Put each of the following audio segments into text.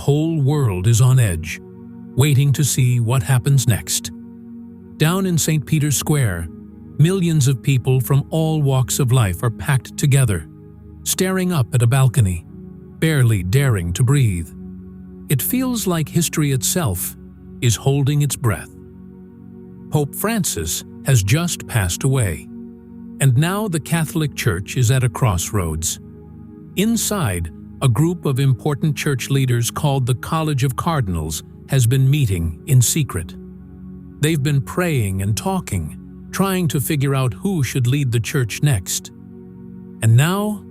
whole world is on edge, waiting to see what happens next. Down in St. Peter's Square, millions of people from all walks of life are packed together, staring up at a balcony, barely daring to breathe. It feels like history itself is holding its breath. Pope Francis has just passed away, and now the Catholic Church is at a crossroads. Inside, a group of important church leaders called the College of Cardinals has been meeting in secret. They've been praying and talking, trying to figure out who should lead the church next. And now,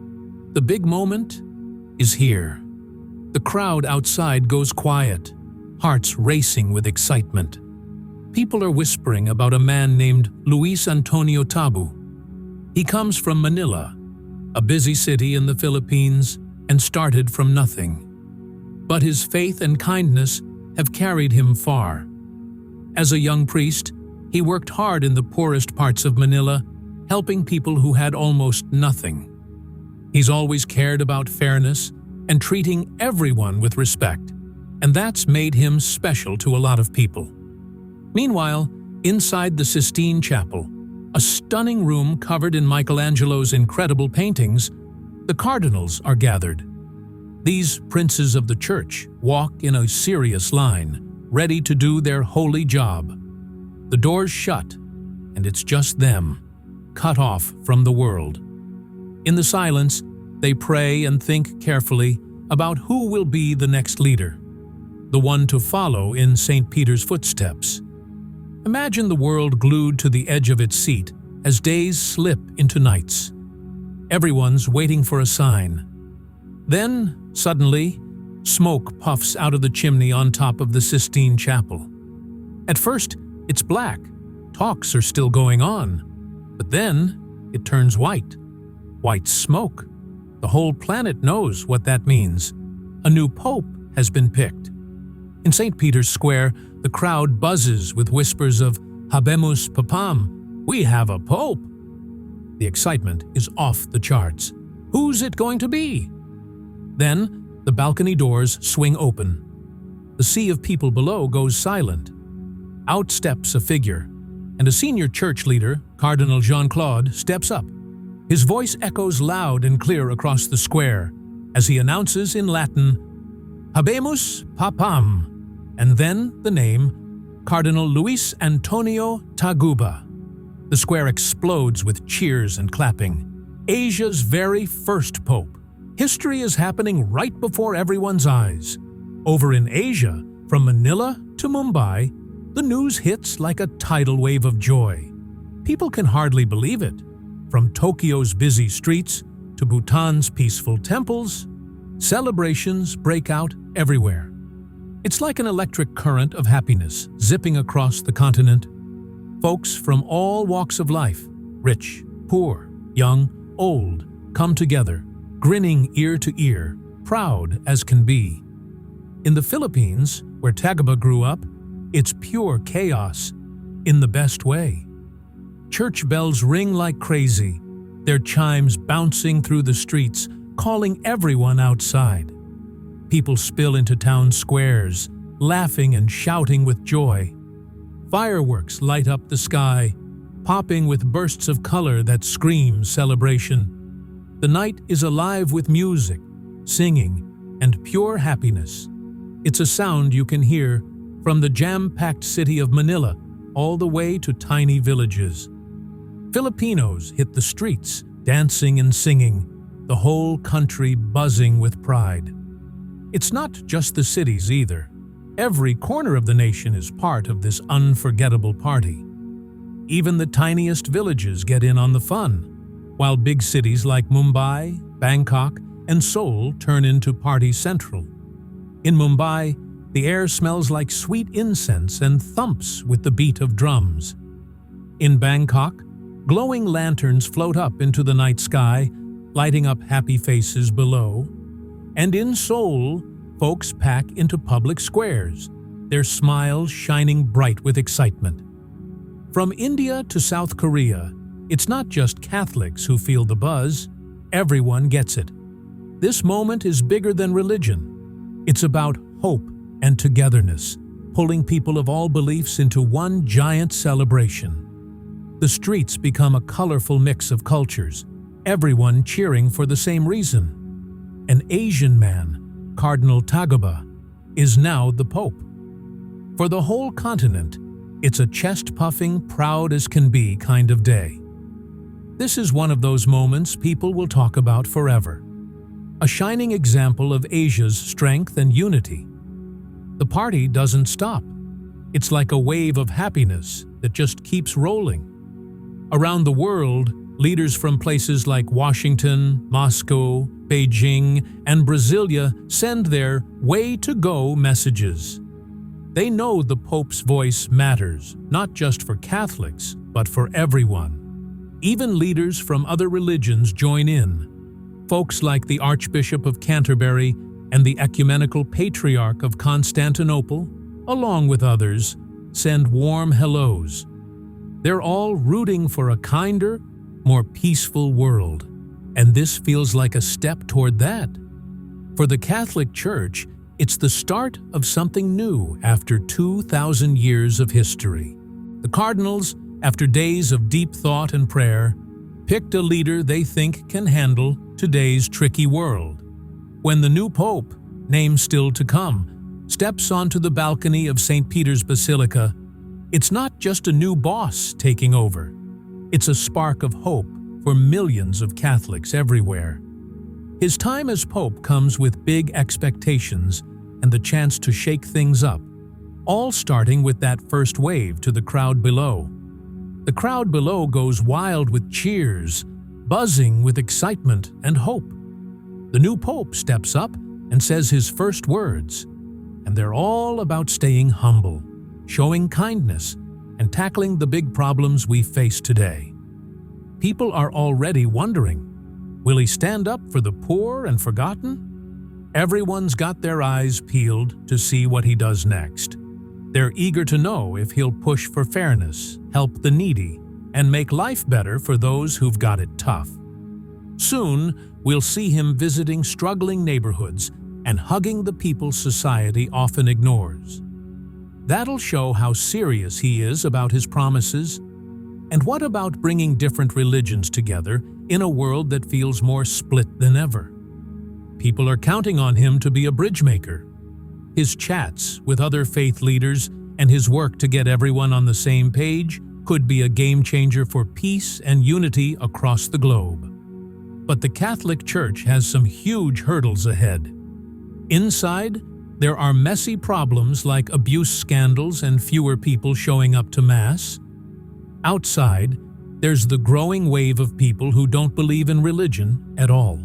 the big moment is here. The crowd outside goes quiet, hearts racing with excitement. People are whispering about a man named Luis Antonio Tabu. He comes from Manila, a busy city in the Philippines, and started from nothing. But his faith and kindness have carried him far. As a young priest, he worked hard in the poorest parts of Manila, helping people who had almost nothing. He's always cared about fairness and treating everyone with respect, and that's made him special to a lot of people. Meanwhile, inside the Sistine Chapel, a stunning room covered in Michelangelo's incredible paintings, the cardinals are gathered. These princes of the church walk in a serious line, ready to do their holy job. The doors shut, and it's just them, cut off from the world. In the silence, they pray and think carefully about who will be the next leader, the one to follow in St. Peter's footsteps. Imagine the world glued to the edge of its seat as days slip into nights. Everyone's waiting for a sign. Then, suddenly, smoke puffs out of the chimney on top of the Sistine Chapel. At first, it's black. Talks are still going on. But then, it turns white. White smoke. The whole planet knows what that means. A new pope has been picked. In St. Peter's Square, the crowd buzzes with whispers of "Habemus Papam," we have a pope. The excitement is off the charts. Who's it going to be? Then, the balcony doors swing open. The sea of people below goes silent. Out steps a figure, and a senior church leader, Cardinal Jean-Claude, steps up. His voice echoes loud and clear across the square as he announces in Latin, "Habemus Papam," and then the name, Cardinal Luis Antonio Tagle. The square explodes with cheers and clapping. Asia's very first pope. History is happening right before everyone's eyes. Over in Asia, from Manila to Mumbai, the news hits like a tidal wave of joy. People can hardly believe it. From Tokyo's busy streets to Bhutan's peaceful temples, celebrations break out everywhere. It's like an electric current of happiness zipping across the continent. Folks from all walks of life, rich, poor, young, old, come together, grinning ear to ear, proud as can be. In the Philippines, where Tagle grew up, it's pure chaos, in the best way. Church bells ring like crazy, their chimes bouncing through the streets, calling everyone outside. People spill into town squares, laughing and shouting with joy. Fireworks light up the sky, popping with bursts of color that scream celebration. The night is alive with music, singing, and pure happiness. It's a sound you can hear from the jam-packed city of Manila all the way to tiny villages. Filipinos hit the streets, dancing and singing, the whole country buzzing with pride. It's not just the cities either. Every corner of the nation is part of this unforgettable party. Even the tiniest villages get in on the fun, while big cities like Mumbai, Bangkok, and Seoul turn into party central. In Mumbai, the air smells like sweet incense and thumps with the beat of drums. In Bangkok, glowing lanterns float up into the night sky, lighting up happy faces below. And in Seoul, folks pack into public squares, their smiles shining bright with excitement. From India to South Korea, it's not just Catholics who feel the buzz. Everyone gets it. This moment is bigger than religion. It's about hope, and togetherness, pulling people of all beliefs into one giant celebration. The streets become a colorful mix of cultures, everyone cheering for the same reason. An Asian man, Cardinal Tagle, is now the Pope. For the whole continent, it's a chest-puffing, proud-as-can-be kind of day. This is one of those moments people will talk about forever. A shining example of Asia's strength and unity. The party doesn't stop. It's like a wave of happiness that just keeps rolling. Around the world, leaders from places like Washington, Moscow, Beijing, and Brasilia send their way to go messages. They know the Pope's voice matters, not just for Catholics, but for everyone. Even leaders from other religions join in. Folks like the Archbishop of Canterbury and the Ecumenical Patriarch of Constantinople, along with others, send warm hellos. They're all rooting for a kinder, more peaceful world, and this feels like a step toward that. For the Catholic Church, it's the start of something new after 2,000 years of history. The cardinals, after days of deep thought and prayer, picked a leader they think can handle today's tricky world. When the new Pope, name still to come, steps onto the balcony of St. Peter's Basilica, it's not just a new boss taking over. It's a spark of hope for millions of Catholics everywhere. His time as Pope comes with big expectations and the chance to shake things up, all starting with that first wave to the crowd below. The crowd below goes wild with cheers, buzzing with excitement and hope. The new Pope steps up and says his first words, and they're all about staying humble, showing kindness, and tackling the big problems we face today. People are already wondering, will he stand up for the poor and forgotten? Everyone's got their eyes peeled to see what he does next. They're eager to know if he'll push for fairness, help the needy, and make life better for those who've got it tough. Soon, we'll see him visiting struggling neighborhoods and hugging the people society often ignores. That'll show how serious he is about his promises. And what about bringing different religions together in a world that feels more split than ever? People are counting on him to be a bridge maker. His chats with other faith leaders and his work to get everyone on the same page could be a game changer for peace and unity across the globe. But the Catholic Church has some huge hurdles ahead. Inside, there are messy problems like abuse scandals and fewer people showing up to Mass. Outside, there's the growing wave of people who don't believe in religion at all.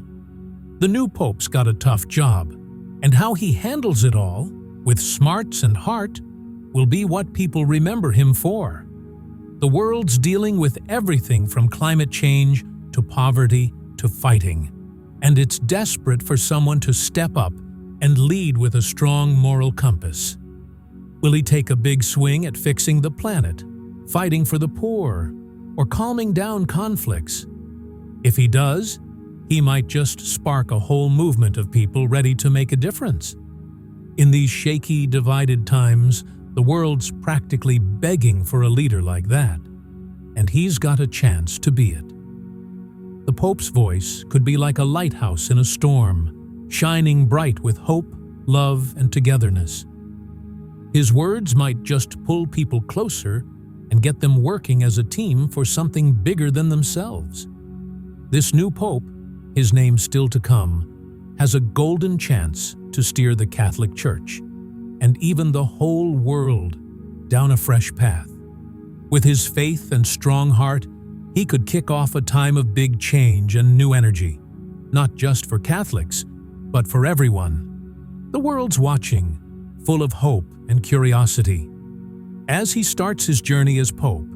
The new Pope's got a tough job, and how he handles it all, with smarts and heart, will be what people remember him for. The world's dealing with everything from climate change to poverty to fighting, and it's desperate for someone to step up and lead with a strong moral compass. Will he take a big swing at fixing the planet, fighting for the poor, or calming down conflicts? If he does, he might just spark a whole movement of people ready to make a difference. In these shaky, divided times, the world's practically begging for a leader like that, and he's got a chance to be it. The Pope's voice could be like a lighthouse in a storm, shining bright with hope, love, and togetherness. His words might just pull people closer and get them working as a team for something bigger than themselves. This new Pope, his name still to come, has a golden chance to steer the Catholic Church, and even the whole world, down a fresh path. With his faith and strong heart, he could kick off a time of big change and new energy, not just for Catholics, but for everyone. The world's watching, full of hope and curiosity. As he starts his journey as Pope,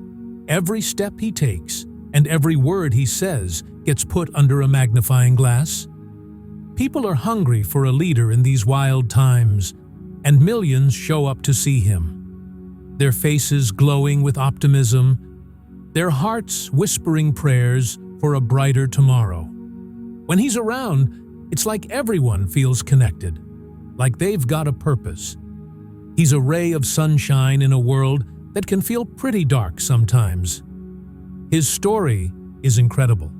every step he takes and every word he says gets put under a magnifying glass. People are hungry for a leader in these wild times, and millions show up to see him. Their faces glowing with optimism, their hearts whispering prayers for a brighter tomorrow. When he's around, it's like everyone feels connected. like they've got a purpose. He's a ray of sunshine in a world that can feel pretty dark sometimes. His story is incredible.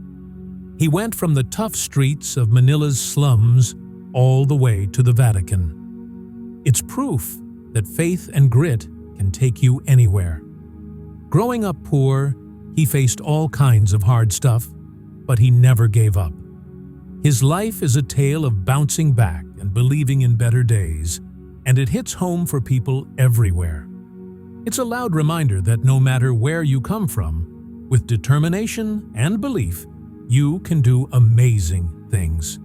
He went from the tough streets of Manila's slums all the way to the Vatican. It's proof that faith and grit can take you anywhere. Growing up poor, he faced all kinds of hard stuff, but he never gave up. His life is a tale of bouncing back and believing in better days, and it hits home for people everywhere. It's a loud reminder that no matter where you come from, with determination and belief, you can do amazing things.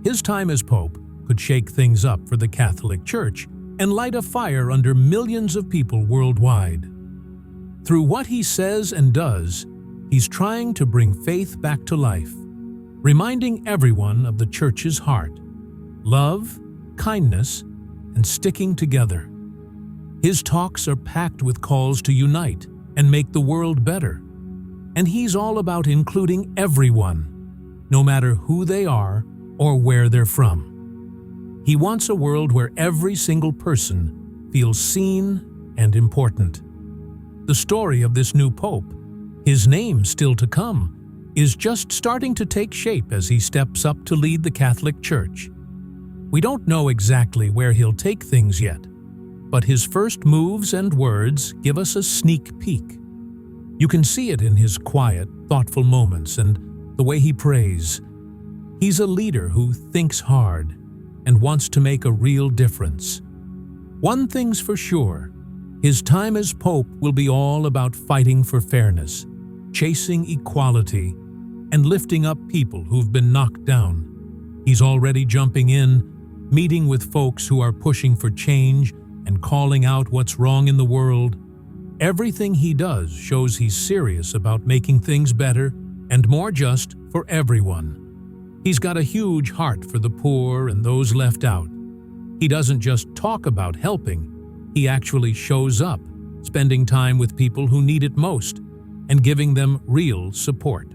His time as Pope could shake things up for the Catholic Church and light a fire under millions of people worldwide. Through what he says and does, he's trying to bring faith back to life, reminding everyone of the Church's heart: love, kindness, and sticking together. His talks are packed with calls to unite and make the world better. And he's all about including everyone, no matter who they are or where they're from. He wants a world where every single person feels seen and important. The story of this new pope, his name still to come, is just starting to take shape as he steps up to lead the Catholic Church. We don't know exactly where he'll take things yet, but his first moves and words give us a sneak peek. You can see it in his quiet, thoughtful moments and the way he prays. He's a leader who thinks hard and wants to make a real difference. One thing's for sure, his time as Pope will be all about fighting for fairness, chasing equality, and lifting up people who've been knocked down. He's already jumping in, meeting with folks who are pushing for change and calling out what's wrong in the world. Everything he does shows he's serious about making things better and more just for everyone. He's got a huge heart for the poor and those left out. He doesn't just talk about helping, he actually shows up, spending time with people who need it most and giving them real support.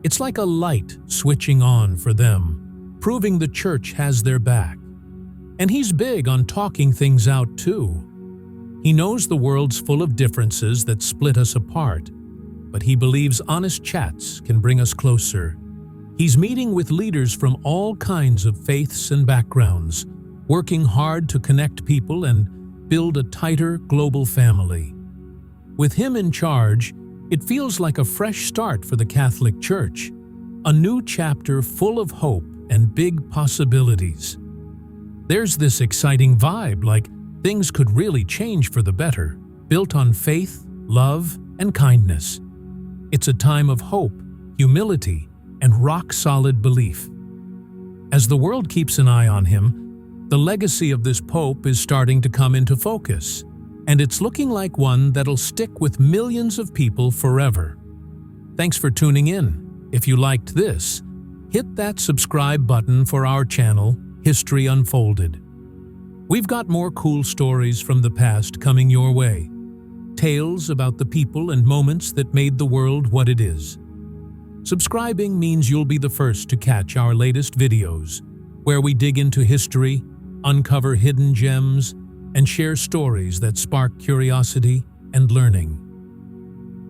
It's like a light switching on for them, proving the Church has their back. And he's big on talking things out too. He knows the world's full of differences that split us apart, but he believes honest chats can bring us closer. He's meeting with leaders from all kinds of faiths and backgrounds, working hard to connect people and build a tighter global family. With him in charge, it feels like a fresh start for the Catholic Church, a new chapter full of hope and big possibilities. There's this exciting vibe, like things could really change for the better, built on faith, love, and kindness. It's a time of hope, humility, and rock-solid belief. As the world keeps an eye on him, the legacy of this pope is starting to come into focus, and it's looking like one that'll stick with millions of people forever. Thanks for tuning in. If you liked this, hit that subscribe button for our channel, History Unfolded. We've got more cool stories from the past coming your way. Tales about the people and moments that made the world what it is. Subscribing means you'll be the first to catch our latest videos, where we dig into history, uncover hidden gems, and share stories that spark curiosity and learning.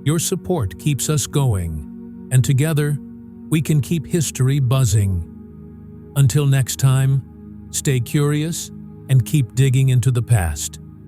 Your support keeps us going, and together, we can keep history buzzing. Until next time, stay curious and keep digging into the past.